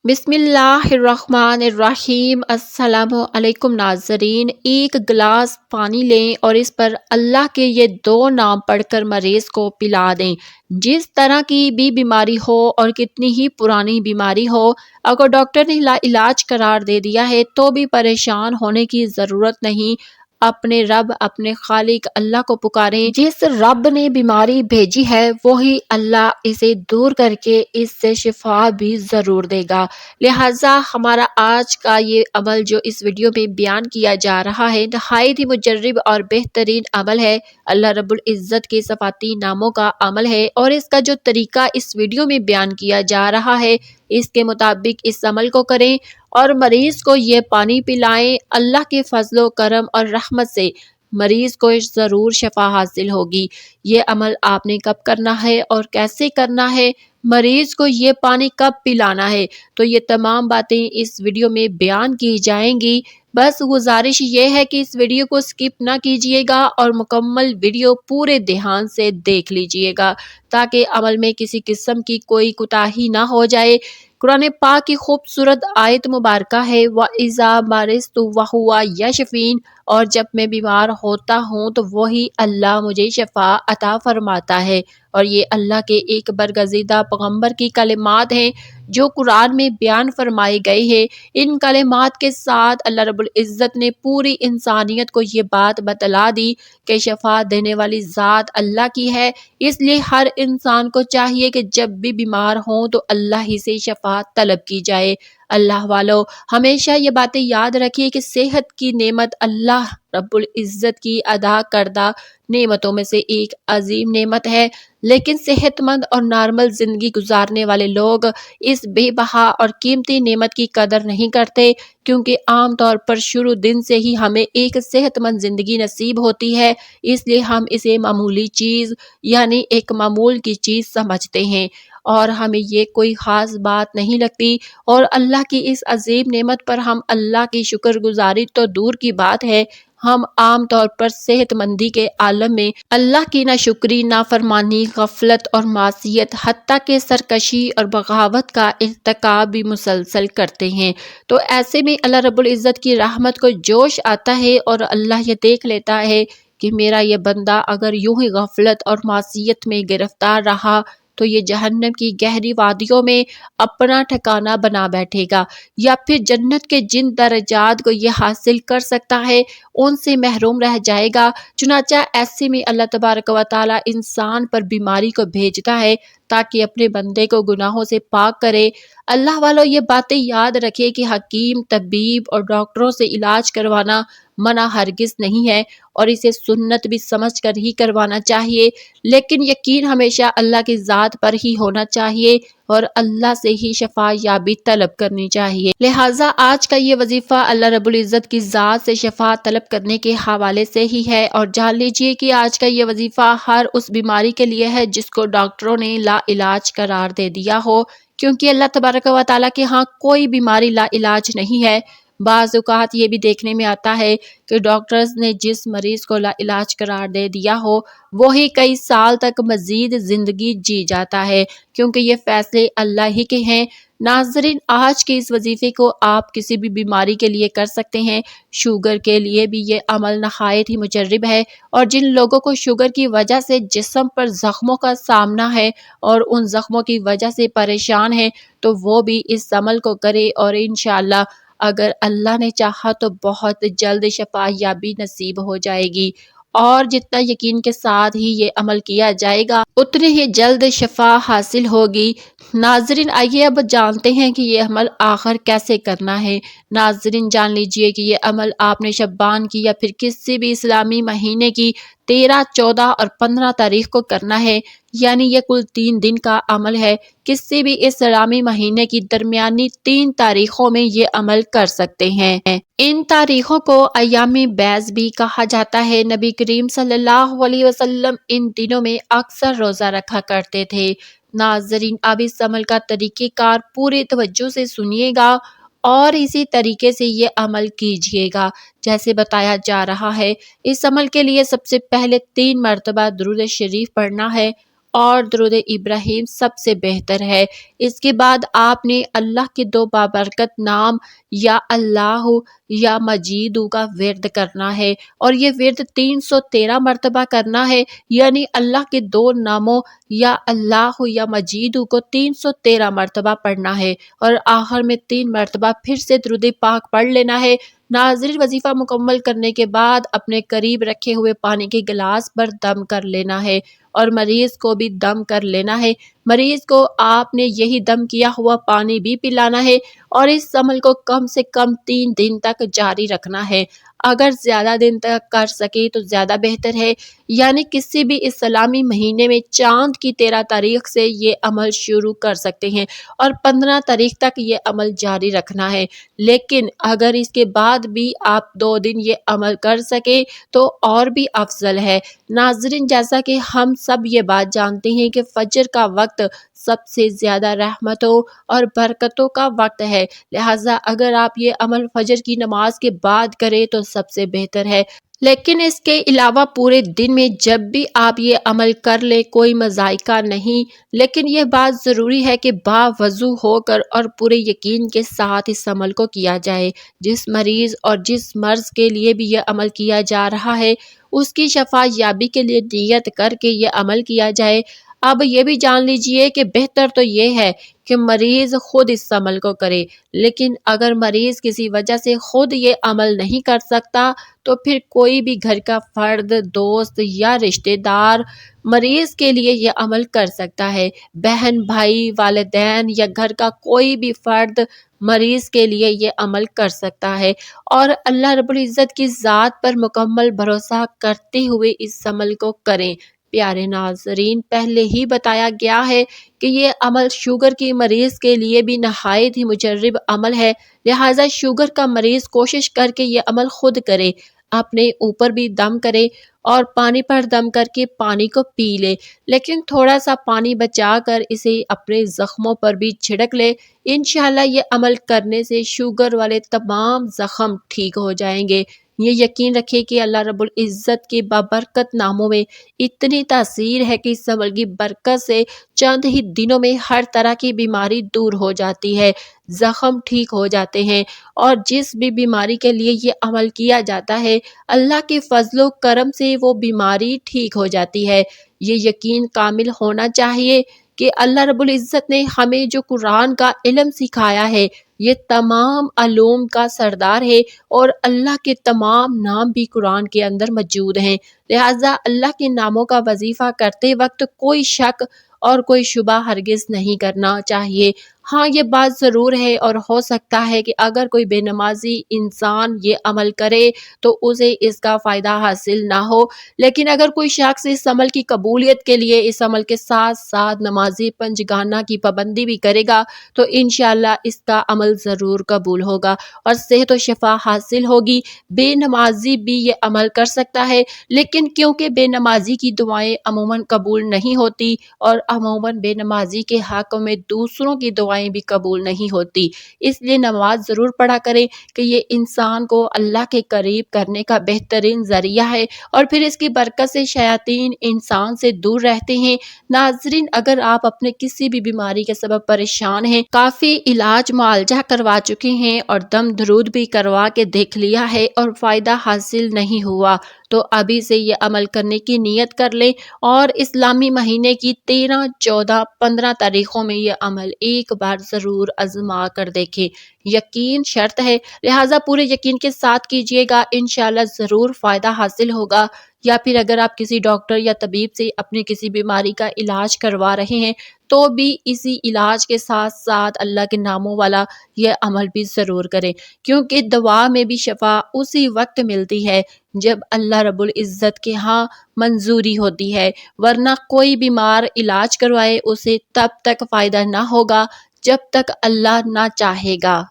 बिस्मिल्लाहिर्रहमानिर्रहीम। अस्सलामु अलैकुम नाज़रीन। एक गिलास पानी लें और इस पर अल्लाह के ये दो नाम पढ़कर मरीज़ को पिला दें। जिस तरह की भी बीमारी हो और कितनी ही पुरानी बीमारी हो, अगर डॉक्टर ने इलाज करार दे दिया है तो भी परेशान होने की ज़रूरत नहीं। अपने रब, अपने खालिक अल्लाह को पुकारें। जिस रब ने बीमारी भेजी है वही अल्लाह इसे दूर करके इससे शिफा भी ज़रूर देगा। लिहाजा हमारा आज का ये अमल जो इस वीडियो में बयान किया जा रहा है नहायत ही मुजर्रिब और बेहतरीन अमल है। अल्लाह रब्बुल इज़्ज़त के सफ़ाती नामों का अमल है और इसका जो तरीका इस वीडियो में बयान किया जा रहा है इसके मुताबिक इस अमल को करें और मरीज़ को ये पानी पिलाएं। अल्लाह के फजलो करम और रहमत से मरीज़ को ज़रूर शफा हासिल होगी। ये अमल आपने कब करना है और कैसे करना है, मरीज़ को ये पानी कब पिलाना है, तो ये तमाम बातें इस वीडियो में बयान की जाएंगी। बस गुजारिश ये है कि इस वीडियो को स्किप ना कीजिएगा और मुकम्मल वीडियो पूरे ध्यान से देख लीजिएगा ताकि अमल में किसी किस्म की कोई कोताही ना हो जाए। कुरान पाक की खूबसूरत आयत मुबारका है, व इज़ा मरिज़्तु व हुवा यशफ़ीन, और जब मैं बीमार होता हूँ तो वही अल्लाह मुझे शफा अता फरमाता है। और ये अल्लाह के एक बरगज़ीदा पैगम्बर की कलिमात हैं जो कुरान में बयान फरमाए गए हैं। इन कलिमात के साथ अल्लाह रब्बुल इज़्ज़त ने पूरी इंसानियत को ये बात बतला दी कि शफा देने वाली ज़ात अल्लाह की है। इसलिए हर इंसान को चाहिए कि जब भी बीमार हो तो अल्लाह ही से शफा तलब की जाए। अल्लाह वालों, हमेशा ये बातें याद रखिए कि सेहत की नेमत अल्लाह रब्बुल इज़्ज़त की अदा करदा नेमतों में से एक अजीम नेमत है, लेकिन सेहतमंद और नॉर्मल ज़िंदगी गुजारने वाले लोग इस बेबहा और कीमती नेमत की कदर नहीं करते, क्योंकि आम तौर पर शुरू दिन से ही हमें एक सेहतमंद ज़िंदगी नसीब होती है। इसलिए हम इसे मामूली चीज़ यानी एक मामूल की चीज़ समझते हैं और हमें ये कोई ख़ास बात नहीं लगती। और अल्लाह की इस अजीम नेमत पर हम अल्लाह की शुक्रगुजारी तो दूर की बात है, हम आम तौर पर सेहतमंदी के आलम में अल्लाह की नाशुक्री, नाफरमानी, गफलत और मासियत हत्ता के सरकशी और बगावत का इर्तिकाब भी मुसलसल करते हैं। तो ऐसे में अल्लाह रब्बुल इज़्ज़त की रहमत को जोश आता है और अल्लाह ये देख लेता है कि मेरा ये बंदा अगर यूं ही गफलत और मासियत में गिरफ्तार रहा तो ये जहन्नम की गहरी वादियों में अपना ठिकाना बना बैठेगा, या फिर जन्नत के जिन दर्जात को ये हासिल कर सकता है उनसे महरूम रह जाएगा। चुनाचा ऐसे में अल्लाह तबारक व तआला इंसान पर बीमारी को भेजता है ताकि अपने बंदे को गुनाहों से पाक करे। अल्लाह वालों, ये बातें याद रखे कि हकीम, तबीब और डॉक्टरों से इलाज करवाना मना हरगिज नहीं है और इसे सुन्नत भी समझ कर ही करवाना चाहिए, लेकिन यकीन हमेशा अल्लाह की ज़ात पर ही होना चाहिए और अल्लाह से ही शफा याबी तलब करनी चाहिए। लिहाजा आज का ये वजीफ़ा अल्लाह रब्बुल इज़्ज़त की ज़ात से शफा तलब करने के हवाले से ही है। और जान लीजिए कि आज का ये वजीफ़ा हर उस बीमारी के लिए है जिसको डॉक्टरों ने ला इलाज करार दे दिया हो, क्योंकि अल्लाह तबारक व तआला के यहाँ कोई बीमारी ला इलाज नहीं है। बाज़ औक़ात ये भी देखने में आता है कि डॉक्टर्स ने जिस मरीज़ को ला इलाज करार दे दिया हो वही कई साल तक मज़ीद ज़िंदगी जी जाता है, क्योंकि ये फ़ैसले अल्लाह ही के हैं। नाज़रीन, आज के इस वजीफ़े को आप किसी भी बीमारी के लिए कर सकते हैं। शुगर के लिए भी ये अमल नहायत ही मुजर्रिब है और जिन लोगों को शुगर की वजह से जिस्म पर ज़ख्मों का सामना है और उन ज़ख्मों की वजह से परेशान हैं तो वो भी इस अमल को करे और इंशाअल्लाह अगर अल्लाह ने चाहा तो बहुत जल्द शफा याबी नसीब हो जाएगी। और जितना यकीन के साथ ही ये अमल किया जाएगा उतनी ही जल्द शफा हासिल होगी। नाजरीन, आइए अब जानते हैं कि ये अमल आखिर कैसे करना है। नाजरीन, जान लीजिए कि ये अमल आपने शब्बान की या फिर किसी भी इस्लामी महीने की 13, 14 और 15 तारीख को करना है, यानी ये कुल 3 दिन का अमल है। किसी भी इस्लामी महीने की दरमियानी 3 तारीखों में ये अमल कर सकते हैं। इन तारीखों को अय्यामी बैज़ भी कहा जाता है। नबी करीम सल्लल्लाहु अलैहि वसल्लम इन दिनों में अक्सर रोज़ा रखा करते थे। नाज़रीन, अब इस अमल का तरीक़ेकार पूरी तवज्जो से सुनिएगा और इसी तरीके से ये अमल कीजिएगा जैसे बताया जा रहा है। इस अमल के लिए सबसे पहले 3 मरतबा दुरूद शरीफ पढ़ना है اور درود ابراہیم سب سے بہتر ہے۔ اس کے بعد آپ نے اللہ کے 2 بابرکت نام یا اللہ یا مجید کا ورد کرنا ہے، اور یہ ورد 313 مرتبہ کرنا ہے، یعنی اللہ کے 2 ناموں یا اللہ یا مجید کو 313 مرتبہ پڑھنا ہے، اور آخر میں 3 مرتبہ پھر سے درود پاک پڑھ لینا ہے۔ ناظرین، وظیفہ مکمل کرنے کے بعد اپنے قریب رکھے ہوئے پانی کے گلاس پر دم کر لینا ہے، اور مریض کو بھی دم کر لینا ہے۔ مریض کو آپ نے یہی دم کیا ہوا پانی بھی پلانا ہے، اور اس عمل کو کم سے کم 3 دن تک جاری رکھنا ہے۔ اگر زیادہ دن تک کر سکے تو زیادہ بہتر ہے، یعنی کسی بھی اسلامی مہینے میں چاند کی 13 تاریخ سے یہ عمل شروع کر سکتے ہیں، اور 15 تاریخ تک یہ عمل جاری رکھنا ہے۔ لیکن اگر اس کے بعد بھی آپ 2 دن یہ عمل کر سکے تو اور بھی افضل ہے۔ ناظرین، جیسا کہ ہم سب یہ بات جانتے ہیں کہ فجر کا وقت سب سے زیادہ رحمتوں اور برکتوں کا وقت ہے، لہٰذا اگر آپ یہ عمل فجر کی نماز کے بعد کریں تو سب سے بہتر ہے۔ لیکن اس کے علاوہ پورے دن میں جب بھی آپ یہ عمل کر لیں کوئی مذائقہ نہیں، لیکن یہ بات ضروری ہے کہ باوضو ہو کر اور پورے یقین کے ساتھ اس عمل کو کیا جائے۔ جس مریض اور جس مرض کے لیے بھی یہ عمل کیا جا رہا ہے، اس کی شفا یابی کے لیے نیت کر کے یہ عمل کیا جائے۔ اب یہ بھی جان لیجئے کہ بہتر تو یہ ہے کہ مریض خود اس عمل کو کرے، لیکن اگر مریض کسی وجہ سے خود یہ عمل نہیں کر سکتا تو پھر کوئی بھی گھر کا فرد، دوست یا رشتہ دار مریض کے لیے یہ عمل کر سکتا ہے۔ بہن، بھائی، والدین یا گھر کا کوئی بھی فرد مریض کے لیے یہ عمل کر سکتا ہے، اور اللہ رب العزت کی ذات پر مکمل بھروسہ کرتے ہوئے اس عمل کو کریں۔ پیارے ناظرین، پہلے ہی بتایا گیا ہے کہ یہ عمل شوگر کی مریض کے لیے بھی نہایت ہی مجرب عمل ہے، لہٰذا شوگر کا مریض کوشش کر کے یہ عمل خود کرے، اپنے اوپر بھی دم کرے اور پانی پر دم کر کے پانی کو پی لے، لیکن تھوڑا سا پانی بچا کر اسے اپنے زخموں پر بھی چھڑک لے۔ انشاءاللہ یہ عمل کرنے سے شوگر والے تمام زخم ٹھیک ہو جائیں گے۔ یہ یقین رکھے کہ اللہ رب العزت کے بابرکت ناموں میں اتنی تاثیر ہے کہ اس عمل کی برکت سے چند ہی دنوں میں ہر طرح کی بیماری دور ہو جاتی ہے، زخم ٹھیک ہو جاتے ہیں، اور جس بھی بیماری کے لیے یہ عمل کیا جاتا ہے اللہ کے فضل و کرم سے وہ بیماری ٹھیک ہو جاتی ہے۔ یہ یقین کامل ہونا چاہیے کہ اللہ رب العزت نے ہمیں جو قرآن کا علم سکھایا ہے یہ تمام علوم کا سردار ہے، اور اللہ کے تمام نام بھی قرآن کے اندر موجود ہیں، لہٰذا اللہ کے ناموں کا وظیفہ کرتے وقت کوئی شک اور کوئی شبہ ہرگز نہیں کرنا چاہیے۔ ہاں، یہ بات ضرور ہے اور ہو سکتا ہے کہ اگر کوئی بے نمازی انسان یہ عمل کرے تو اسے اس کا فائدہ حاصل نہ ہو، لیکن اگر کوئی شخص اس عمل کی قبولیت کے لیے اس عمل کے ساتھ ساتھ نمازی پنجگانہ کی پابندی بھی کرے گا تو انشاءاللہ اس کا عمل ضرور قبول ہوگا اور صحت و شفا حاصل ہوگی۔ بے نمازی بھی یہ عمل کر سکتا ہے، لیکن کیونکہ بے نمازی کی دعائیں عموماً قبول نہیں ہوتی اور عموماً بے نمازی کے حق میں دوسروں کی دعائیں بھی قبول نہیں ہوتی، اس لیے نماز ضرور پڑھا کریں کہ یہ انسان کو اللہ کے قریب کرنے کا بہترین ذریعہ ہے، اور پھر اس کی برکت سے شیاطین انسان سے دور رہتے ہیں۔ ناظرین، اگر آپ اپنے کسی بھی بیماری کے سبب پریشان ہیں، کافی علاج معالجہ کروا چکے ہیں اور دم درود بھی کروا کے دیکھ لیا ہے اور فائدہ حاصل نہیں ہوا، تو ابھی سے یہ عمل کرنے کی نیت کر لیں، اور اسلامی مہینے کی 13، 14، 15 تاریخوں میں یہ عمل ایک بار ضرور آزما کر دیکھیں۔ یقین شرط ہے، لہٰذا پورے یقین کے ساتھ کیجئے گا، انشاءاللہ ضرور فائدہ حاصل ہوگا۔ یا پھر اگر آپ کسی ڈاکٹر یا طبیب سے اپنی کسی بیماری کا علاج کروا رہے ہیں تو بھی اسی علاج کے ساتھ ساتھ اللہ کے ناموں والا یہ عمل بھی ضرور کریں، کیونکہ دوا میں بھی شفا اسی وقت ملتی ہے جب اللہ رب العزت کے ہاں منظوری ہوتی ہے، ورنہ کوئی بیمار علاج کروائے اسے تب تک فائدہ نہ ہوگا جب تک اللہ نہ چاہے گا۔